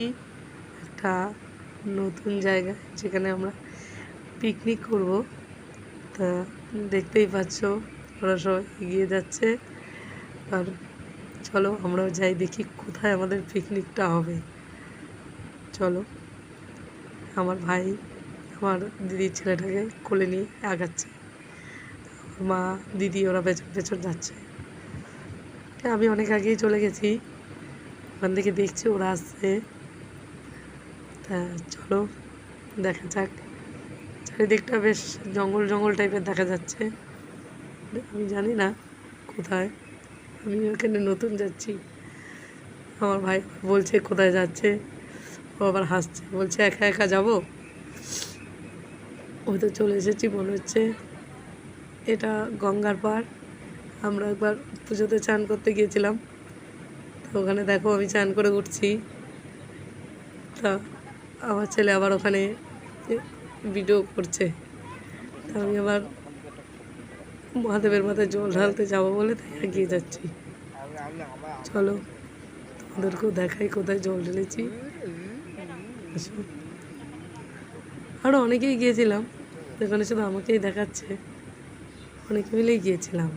একটা নতুন জায়গা যেখানে আমরা পিকনিক করব। তা দেখতেই পাচ্ছ ওরা সবাই এগিয়ে যাচ্ছে। আর চলো আমরাও যাই, দেখি কোথায় আমাদের পিকনিকটা হবে। চলো। আমার ভাই আমার দিদির ছেলেটাকে কোলে নিয়ে আগাচ্ছে, আমার মা দিদি ওরা পেছন পেছন যাচ্ছে। আমি অনেক আগেই চলে গেছি, ওখান থেকে দেখছি ওরা আসছে। তা চলো দেখা যাক। চারিদিকটা বেশ জঙ্গল জঙ্গল টাইপের দেখা যাচ্ছে। আমি জানি না কোথায়, আমি ওখানে নতুন যাচ্ছি। আমার ভাই বলছে কোথায় যাচ্ছে, ও আবার হাসছে, বলছে একা একা যাবো। ওই তো চলে এসেছি, মনে হচ্ছে এটা গঙ্গার পাড়। আমরা একবার পুজোতে চান করতে গিয়েছিলাম, তো ওখানে দেখো আমি চান করে উঠছি। তা আমার ছেলে আবার ওখানে ভিডিও করছে। তা আমি আবার মহাদেবের মাথায় জল ঢালতে যাবো বলে তাই এগিয়ে যাচ্ছি। চলো তোমাদেরকেও দেখাই কোথায় জল ঢেলেছি। আরও অনেকেই গিয়েছিলাম, এখানে শুধু আমাকেই দেখাচ্ছে, অনেকে মিলেই গিয়েছিলাম।